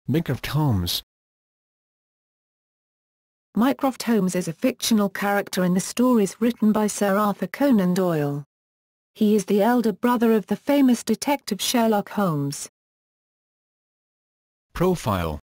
Mycroft Holmes. Mycroft Holmes is a fictional character in the stories written by Sir Arthur Conan Doyle. He is the elder brother of the famous detective Sherlock Holmes. Profile.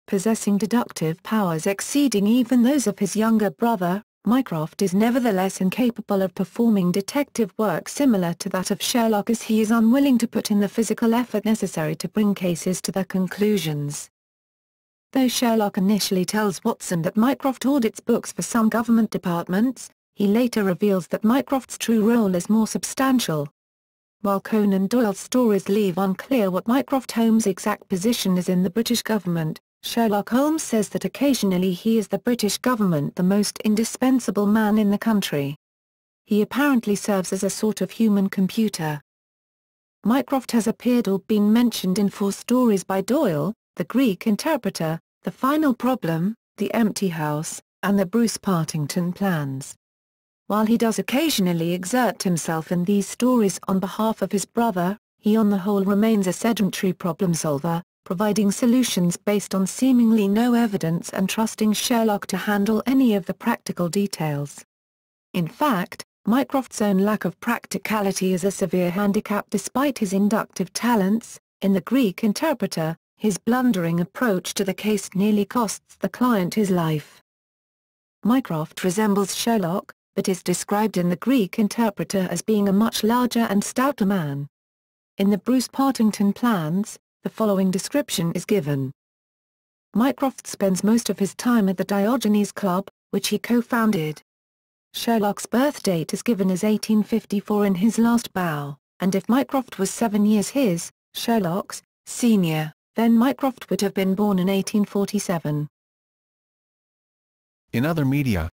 Possessing deductive powers exceeding even those of his younger brother, Mycroft is nevertheless incapable of performing detective work similar to that of Sherlock, as he is unwilling to put in the physical effort necessary to bring cases to their conclusions. Though Sherlock initially tells Watson that Mycroft audits books for some government departments, he later reveals that Mycroft's true role is more substantial. While Conan Doyle's stories leave unclear what Mycroft Holmes' exact position is in the British government, Sherlock Holmes says that occasionally he is the British government the most indispensable man in the country. He apparently serves as a sort of human computer. Mycroft has appeared or been mentioned in 4 stories by Doyle: The Greek Interpreter, The Final Problem, The Empty House, and The Bruce Partington Plans. While he does occasionally exert himself in these stories on behalf of his brother, he on the whole remains a sedentary problem solver, providing solutions based on seemingly no evidence and trusting Sherlock to handle any of the practical details. In fact, Mycroft's own lack of practicality is a severe handicap despite his inductive talents. In The Greek Interpreter, his blundering approach to the case nearly costs the client his life. Mycroft resembles Sherlock, but is described in The Greek Interpreter as being a much larger and stouter man. In The Bruce Partington Plans, the following description is given. Mycroft spends most of his time at the Diogenes Club, which he co-founded. Sherlock's birth date is given as 1854 in his last bow, and if Mycroft was 7 years his, Sherlock's, senior, then Mycroft would have been born in 1847. In other media.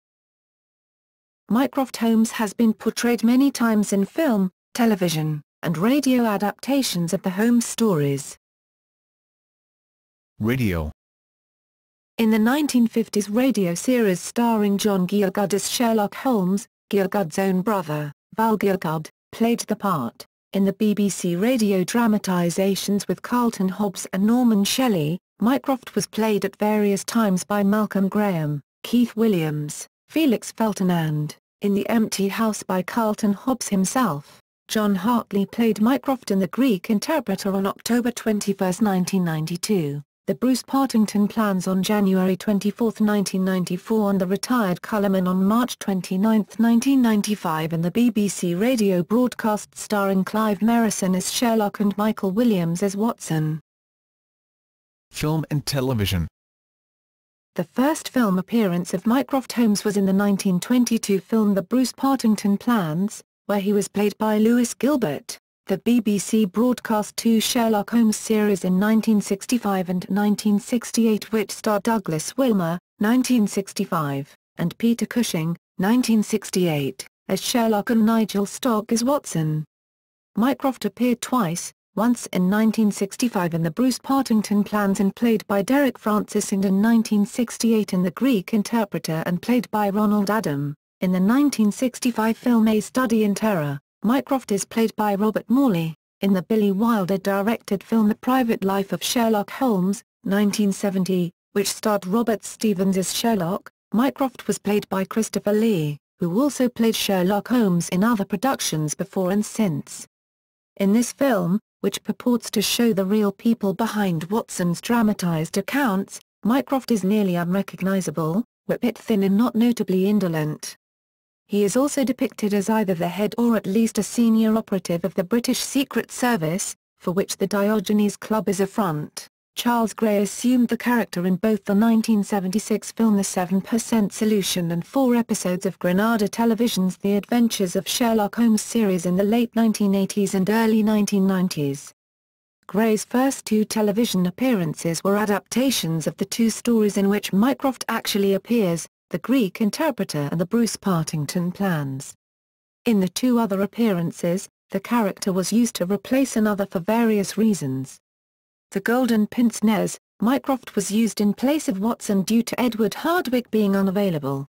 Mycroft Holmes has been portrayed many times in film, television, and radio adaptations of the Holmes stories. Radio. In the 1950s radio series starring John Gielgud as Sherlock Holmes, Gielgud's own brother, Val Gielgud, played the part. In the BBC radio dramatisations with Carlton Hobbs and Norman Shelley, Mycroft was played at various times by Malcolm Graham, Keith Williams, Felix Felton and, in The Empty House by Carlton Hobbs himself. John Hartley played Mycroft in The Greek Interpreter on October 21, 1992, The Bruce Partington Plans on January 24, 1994 and The Retired Colourman on March 29, 1995 and the BBC radio broadcast starring Clive Merrison as Sherlock and Michael Williams as Watson. Film and television. The first film appearance of Mycroft Holmes was in the 1922 film The Bruce Partington Plans, where he was played by Lewis Gilbert. The BBC broadcast 2 Sherlock Holmes series in 1965 and 1968 which starred Douglas Wilmer, 1965, and Peter Cushing, 1968, as Sherlock and Nigel Stock as Watson. Mycroft appeared twice, once in 1965 in The Bruce Partington Plans and played by Derek Francis, and in 1968 in The Greek Interpreter and played by Ronald Adam. In the 1965 film A Study in Terror, Mycroft is played by Robert Morley. In the Billy Wilder-directed film The Private Life of Sherlock Holmes, 1970, which starred Robert Stevens as Sherlock, Mycroft was played by Christopher Lee, who also played Sherlock Holmes in other productions before and since. In this film, which purports to show the real people behind Watson's dramatized accounts, Mycroft is nearly unrecognizable, whippet-thin and not notably indolent. He is also depicted as either the head or at least a senior operative of the British Secret Service, for which the Diogenes Club is a front. Charles Gray assumed the character in both the 1976 film The 7% Solution and 4 episodes of Granada Television's The Adventures of Sherlock Holmes series in the late 1980s and early 1990s. Gray's first 2 television appearances were adaptations of the 2 stories in which Mycroft actually appears, The Greek Interpreter and The Bruce Partington Plans. In the 2 other appearances, the character was used to replace another for various reasons. The Golden Pince Nez, Mycroft was used in place of Watson due to Edward Hardwicke being unavailable.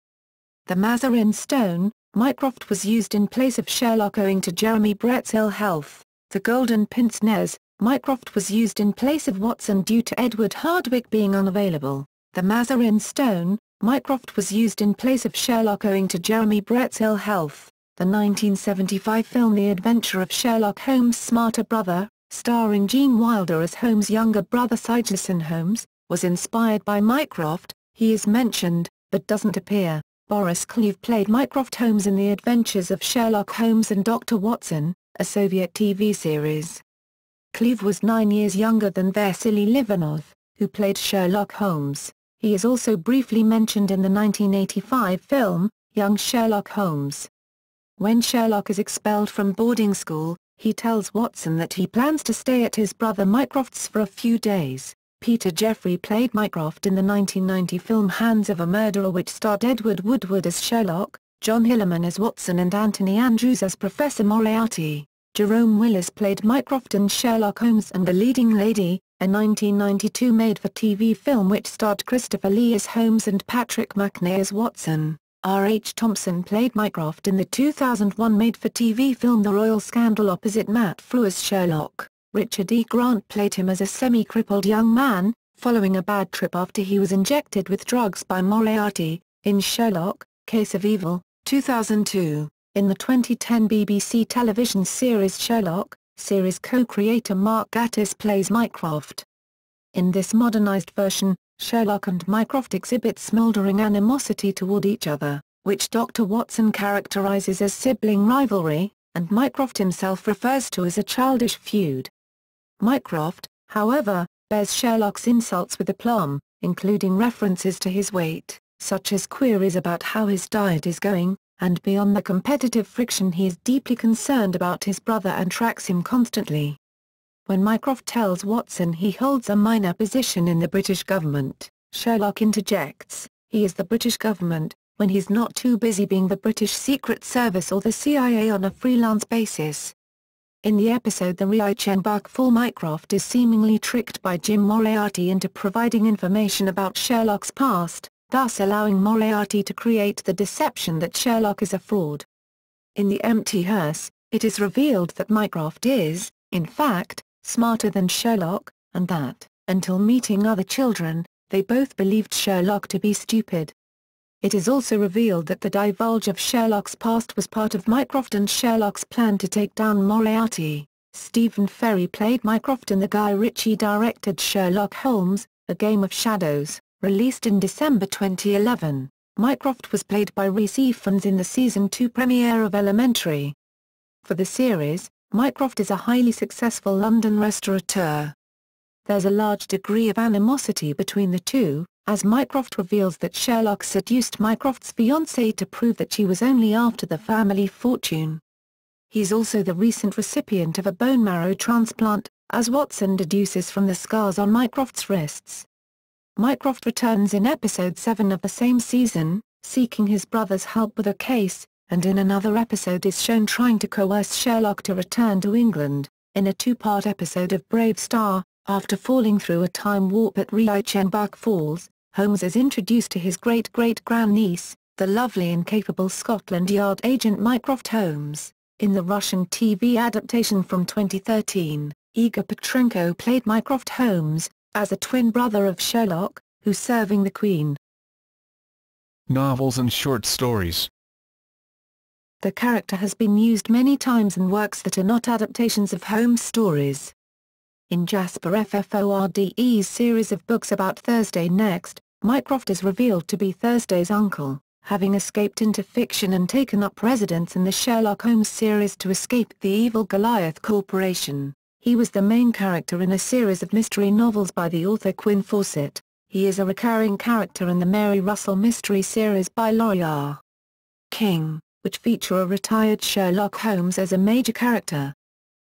The Mazarin Stone, Mycroft was used in place of Sherlock owing to Jeremy Brett's ill health. The Golden Pince Nez, Mycroft was used in place of Watson due to Edward Hardwicke being unavailable. The Mazarin Stone, Mycroft was used in place of Sherlock owing to Jeremy Brett's ill health. The 1975 film The Adventure of Sherlock Holmes' Smarter Brother, starring Gene Wilder as Holmes' younger brother Sigismund Holmes, was inspired by Mycroft. He is mentioned, but doesn't appear. Boris Cleeve played Mycroft Holmes in The Adventures of Sherlock Holmes and Dr. Watson, a Soviet TV series. Cleeve was 9 years younger than Vasily Livanov, who played Sherlock Holmes. He is also briefly mentioned in the 1985 film, Young Sherlock Holmes. When Sherlock is expelled from boarding school, he tells Watson that he plans to stay at his brother Mycroft's for a few days. Peter Jeffrey played Mycroft in the 1990 film Hands of a Murderer, which starred Edward Woodward as Sherlock, John Hillerman as Watson and Anthony Andrews as Professor Moriarty. Jerome Willis played Mycroft in Sherlock Holmes and the Leading Lady, a 1992 made-for-TV film which starred Christopher Lee as Holmes and Patrick Macnee as Watson. R. H. Thompson played Mycroft in the 2001 made-for-TV film The Royal Scandal opposite Matt Frew as Sherlock. Richard E. Grant played him as a semi-crippled young man, following a bad trip after he was injected with drugs by Moriarty, in Sherlock, Case of Evil, 2002. In the 2010 BBC television series Sherlock, series co-creator Mark Gatiss plays Mycroft. In this modernised version, Sherlock and Mycroft exhibit smouldering animosity toward each other, which Dr. Watson characterises as sibling rivalry, and Mycroft himself refers to as a childish feud. Mycroft, however, bears Sherlock's insults with aplomb, including references to his weight, such as queries about how his diet is going, and beyond the competitive friction he is deeply concerned about his brother and tracks him constantly. When Mycroft tells Watson he holds a minor position in the British government, Sherlock interjects, he is the British government, when he's not too busy being the British Secret Service or the CIA on a freelance basis. In the episode The Reichenbach Fall, Mycroft is seemingly tricked by Jim Moriarty into providing information about Sherlock's past, thus allowing Moriarty to create the deception that Sherlock is a fraud. In The Empty Hearse, it is revealed that Mycroft is, in fact, smarter than Sherlock, and that, until meeting other children, they both believed Sherlock to be stupid. It is also revealed that the divulge of Sherlock's past was part of Mycroft and Sherlock's plan to take down Moriarty. Stephen Ferry played Mycroft in the Guy Ritchie-directed Sherlock Holmes, A Game of Shadows, released in December 2011. Mycroft was played by Rhys Ifans in the Season 2 premiere of Elementary. For the series, Mycroft is a highly successful London restaurateur. There's a large degree of animosity between the two, as Mycroft reveals that Sherlock seduced Mycroft's fiancée to prove that she was only after the family fortune. He's also the recent recipient of a bone marrow transplant, as Watson deduces from the scars on Mycroft's wrists. Mycroft returns in episode 7 of the same season, seeking his brother's help with a case, and in another episode is shown trying to coerce Sherlock to return to England. In a two-part episode of Brave Star, after falling through a time warp at Reichenbach Falls, Holmes is introduced to his great-great-grandniece, the lovely and capable Scotland Yard agent Mycroft Holmes. In the Russian TV adaptation from 2013, Igor Petrenko played Mycroft Holmes, as a twin brother of Sherlock, who's serving the Queen. Novels and short stories. The character has been used many times in works that are not adaptations of Holmes' stories. In Jasper Fforde's series of books about Thursday Next, Mycroft is revealed to be Thursday's uncle, having escaped into fiction and taken up residence in the Sherlock Holmes series to escape the evil Goliath Corporation. He was the main character in a series of mystery novels by the author Quinn Fawcett. He is a recurring character in the Mary Russell mystery series by Laurie R. King, which feature a retired Sherlock Holmes as a major character.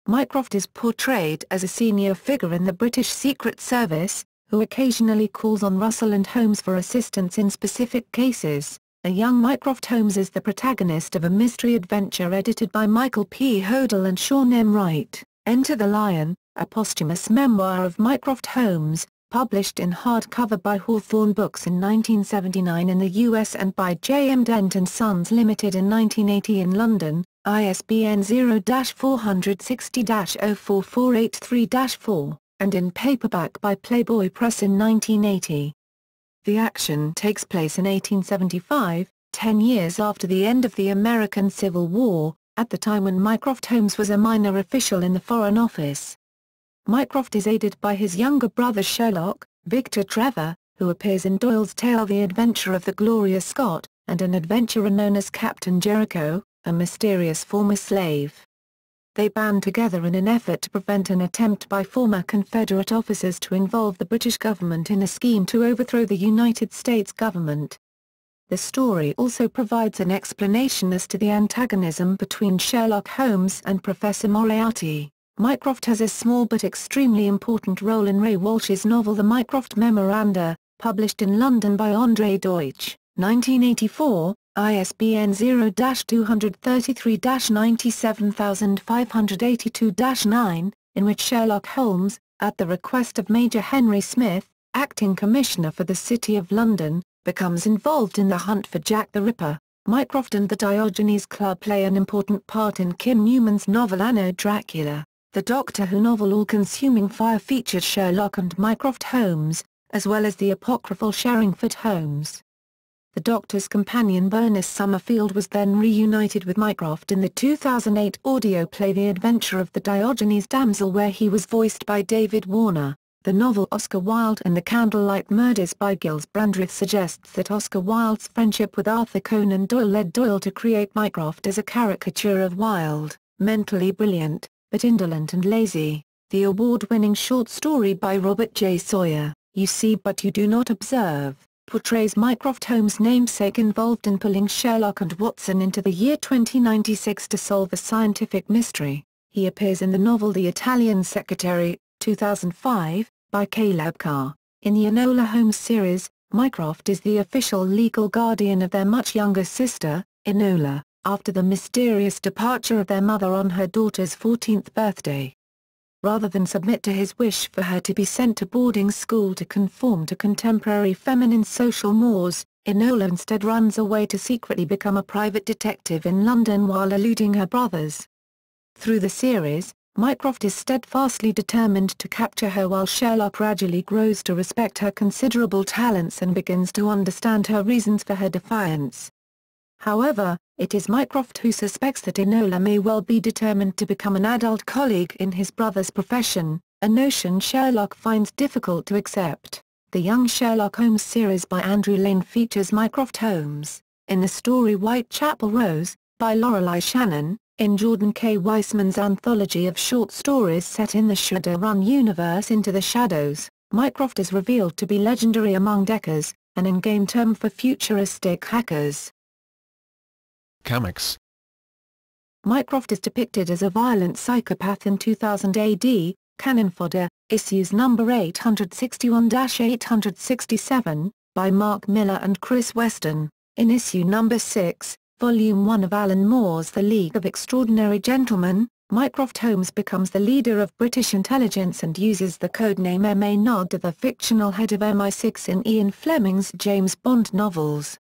Mycroft is portrayed as a senior figure in the British Secret Service, who occasionally calls on Russell and Holmes for assistance in specific cases. A young Mycroft Holmes is the protagonist of a mystery adventure edited by Michael P. Hodel and Sean M. Wright, Enter the Lion, a posthumous memoir of Mycroft Holmes, published in hardcover by Hawthorne Books in 1979 in the US and by J. M. Dent and Sons Limited in 1980 in London. ISBN 0-460-04483-4, and in paperback by Playboy Press in 1980. The action takes place in 1875, 10 years after the end of the American Civil War, at the time when Mycroft Holmes was a minor official in the Foreign Office. Mycroft is aided by his younger brother Sherlock, Victor Trevor, who appears in Doyle's tale The Adventure of the Gloria Scott, and an adventurer known as Captain Jericho, a mysterious former slave. They band together in an effort to prevent an attempt by former Confederate officers to involve the British government in a scheme to overthrow the United States government. The story also provides an explanation as to the antagonism between Sherlock Holmes and Professor Moriarty. Mycroft has a small but extremely important role in Ray Walsh's novel The Mycroft Memoranda, published in London by André Deutsch, 1984, ISBN 0-233-97582-9, in which Sherlock Holmes, at the request of Major Henry Smith, acting commissioner for the City of London, becomes involved in the hunt for Jack the Ripper. Mycroft and the Diogenes Club play an important part in Kim Newman's novel Anno Dracula. The Doctor Who novel All-Consuming Fire featured Sherlock and Mycroft Holmes, as well as the apocryphal Sherringford Holmes. The Doctor's companion Bernice Summerfield was then reunited with Mycroft in the 2008 audio play The Adventure of the Diogenes Damsel, where he was voiced by David Warner. The novel Oscar Wilde and the Candlelight Murders by Giles Brandreth suggests that Oscar Wilde's friendship with Arthur Conan Doyle led Doyle to create Mycroft as a caricature of Wilde, mentally brilliant, but indolent and lazy. The award-winning short story by Robert J. Sawyer, You See But You Do Not Observe, portrays Mycroft Holmes' namesake involved in pulling Sherlock and Watson into the year 2096 to solve a scientific mystery. He appears in the novel The Italian Secretary, 2005, by Caleb Carr. In the Enola Holmes series, Mycroft is the official legal guardian of their much younger sister, Enola, after the mysterious departure of their mother on her daughter's 14th birthday. Rather than submit to his wish for her to be sent to boarding school to conform to contemporary feminine social mores, Enola instead runs away to secretly become a private detective in London while eluding her brothers. Through the series, Mycroft is steadfastly determined to capture her, while Sherlock gradually grows to respect her considerable talents and begins to understand her reasons for her defiance. However, it is Mycroft who suspects that Enola may well be determined to become an adult colleague in his brother's profession, a notion Sherlock finds difficult to accept. The Young Sherlock Holmes series by Andrew Lane features Mycroft Holmes, in the story Whitechapel Rose, by Lorelei Shannon, in Jordan K. Weissman's anthology of short stories set in the Shadowrun universe Into the Shadows. Mycroft is revealed to be legendary among Deckers, an in-game term for futuristic hackers. Comics. Mycroft is depicted as a violent psychopath in 2000 AD, Cannon Fodder, issues number 861-867, by Mark Miller and Chris Weston. In issue number 6, Volume 1 of Alan Moore's The League of Extraordinary Gentlemen, Mycroft Holmes becomes the leader of British intelligence and uses the codename M.A. nod to the fictional head of MI6 in Ian Fleming's James Bond novels.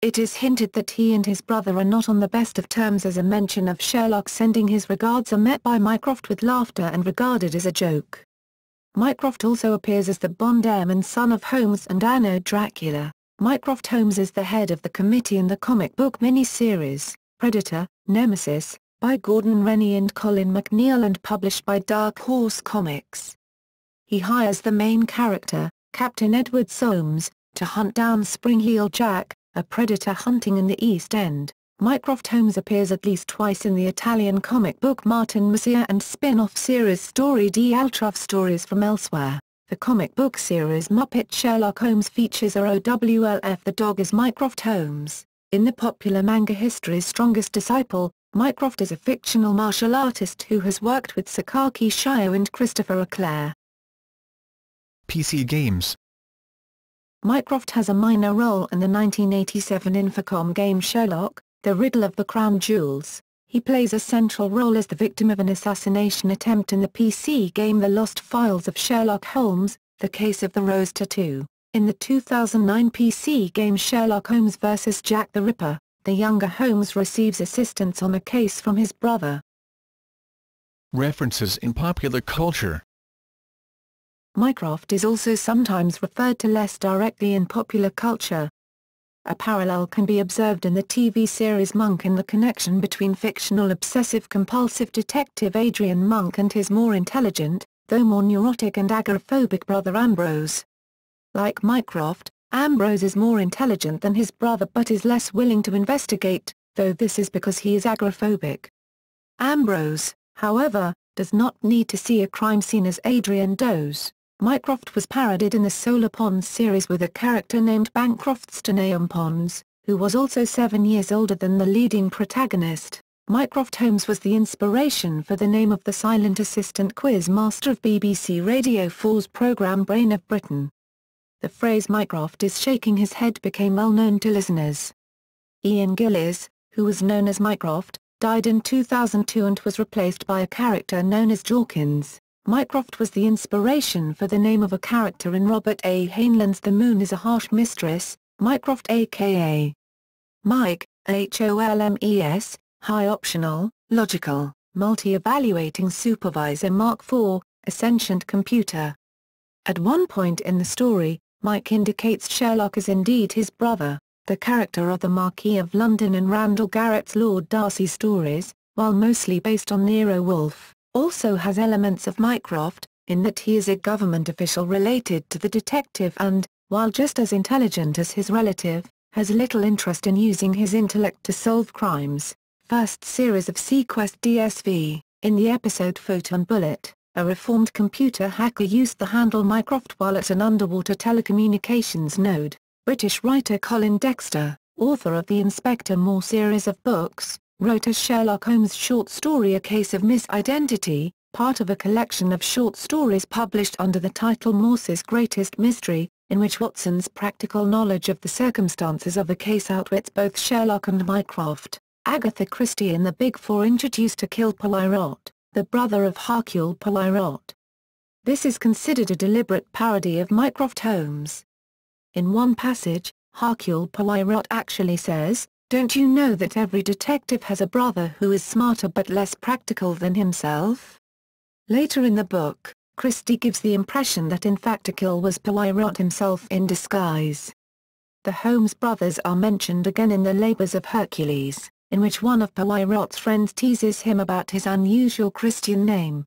It is hinted that he and his brother are not on the best of terms, as a mention of Sherlock sending his regards are met by Mycroft with laughter and regarded as a joke. Mycroft also appears as the Bond airman son of Holmes and Anno Dracula. Mycroft Holmes is the head of the committee in the comic book miniseries, Predator, Nemesis, by Gordon Rennie and Colin McNeil and published by Dark Horse Comics. He hires the main character, Captain Edward Soames, to hunt down Spring-Heel Jack, a predator hunting in the East End. Mycroft Holmes appears at least twice in the Italian comic book Martin Messier and spin-off series Story di Altrove Stories from Elsewhere. The comic book series Muppet Sherlock Holmes features a OWLF the dog as Mycroft Holmes. In the popular manga History's Strongest Disciple, Mycroft is a fictional martial artist who has worked with Sakaki Shio and Christopher Leclerc. PC games. Mycroft has a minor role in the 1987 Infocom game Sherlock, The Riddle of the Crown Jewels. He plays a central role as the victim of an assassination attempt in the PC game The Lost Files of Sherlock Holmes, The Case of the Rose Tattoo. In the 2009 PC game Sherlock Holmes vs. Jack the Ripper, the younger Holmes receives assistance on a case from his brother. References in popular culture. Mycroft is also sometimes referred to less directly in popular culture. A parallel can be observed in the TV series Monk in the connection between fictional obsessive-compulsive detective Adrian Monk and his more intelligent, though more neurotic and agoraphobic brother Ambrose. Like Mycroft, Ambrose is more intelligent than his brother but is less willing to investigate, though this is because he is agoraphobic. Ambrose, however, does not need to see a crime scene as Adrian does. Mycroft was parodied in the Solar Pons series with a character named Bancroft Steneham Pons, who was also 7 years older than the leading protagonist. Mycroft Holmes was the inspiration for the name of the silent assistant quiz master of BBC Radio 4's programme Brain of Britain. The phrase Mycroft is shaking his head became well known to listeners. Ian Gillies, who was known as Mycroft, died in 2002 and was replaced by a character known as Jawkins. Mycroft was the inspiration for the name of a character in Robert A. Heinlein's The Moon is a Harsh Mistress, Mycroft aka Mike, Holmes, High Optional, Logical, Multi-Evaluating Supervisor Mark IV, a sentient computer. At one point in the story, Mike indicates Sherlock is indeed his brother, the character of the Marquis of London in Randall Garrett's Lord Darcy stories, while mostly based on Nero Wolfe, also has elements of Mycroft, in that he is a government official related to the detective and, while just as intelligent as his relative, has little interest in using his intellect to solve crimes. First series of Sequest DSV, in the episode Photon Bullet, a reformed computer hacker used the handle Mycroft while at an underwater telecommunications node. British writer Colin Dexter, author of the Inspector Moore series of books, wrote a Sherlock Holmes short story A Case of Misidentity, part of a collection of short stories published under the title Morse's Greatest Mystery, in which Watson's practical knowledge of the circumstances of a case outwits both Sherlock and Mycroft. Agatha Christie in The Big Four introduced Hercule Poirot, the brother of Hercule Poirot. This is considered a deliberate parody of Mycroft Holmes. In one passage, Hercule Poirot actually says, "Don't you know that every detective has a brother who is smarter but less practical than himself?" Later in the book, Christie gives the impression that in fact Hercule was Poirot himself in disguise. The Holmes brothers are mentioned again in The Labours of Hercules, in which one of Poirot's friends teases him about his unusual Christian name.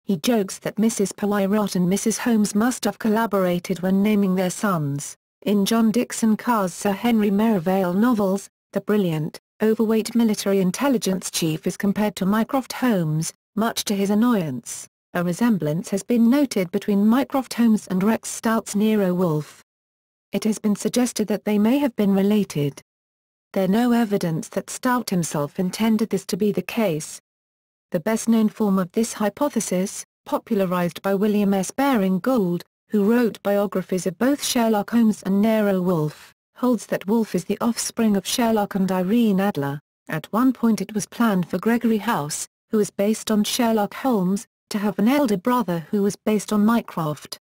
He jokes that Mrs. Poirot and Mrs. Holmes must have collaborated when naming their sons. In John Dickson Carr's Sir Henry Merivale novels, the brilliant, overweight military intelligence chief is compared to Mycroft Holmes, much to his annoyance. A resemblance has been noted between Mycroft Holmes and Rex Stout's Nero Wolfe. It has been suggested that they may have been related. There is no evidence that Stout himself intended this to be the case. The best-known form of this hypothesis, popularized by William S. Baring Gould, who wrote biographies of both Sherlock Holmes and Nero Wolfe, holds that Wolfe is the offspring of Sherlock and Irene Adler. At one point it was planned for Gregory House, who is based on Sherlock Holmes, to have an elder brother who was based on Mycroft.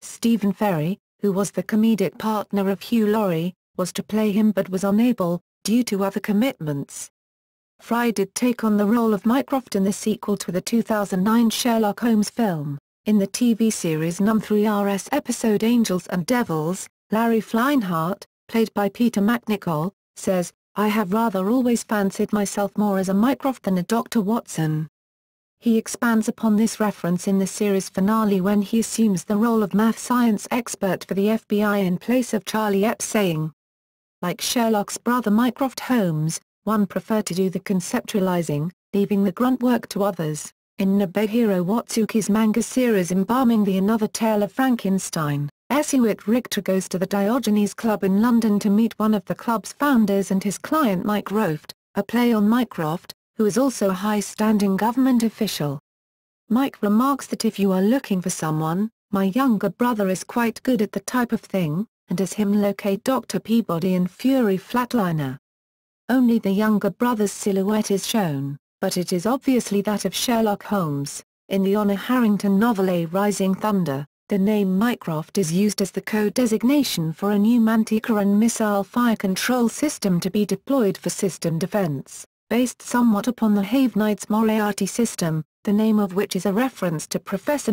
Stephen Ferry, who was the comedic partner of Hugh Laurie, was to play him but was unable, due to other commitments. Fry did take on the role of Mycroft in the sequel to the 2009 Sherlock Holmes film. In the TV series Num3RS episode Angels and Devils, Larry Fleinhart, played by Peter MacNicol, says, "I have rather always fancied myself more as a Mycroft than a Dr. Watson." He expands upon this reference in the series finale when he assumes the role of math science expert for the FBI in place of Charlie Epps, saying, "Like Sherlock's brother Mycroft Holmes, one preferred to do the conceptualizing, leaving the grunt work to others." In Nobuhiro Watsuki's manga series Embalming the Another Tale of Frankenstein, Essuit Richter goes to the Diogenes Club in London to meet one of the club's founders and his client Mycroft, a play on Mycroft, who is also a high-standing government official. Mike remarks that if you are looking for someone, my younger brother is quite good at the type of thing, and as him locate Dr. Peabody in Fury Flatliner. Only the younger brother's silhouette is shown, but it is obviously that of Sherlock Holmes. In the Honor Harrington novel A Rising Thunder, The name Mycroft is used as the code designation for a new Manticore missile fire control system to be deployed for system defense, based somewhat upon the Havenite's Moriarty system, the name of which is a reference to Professor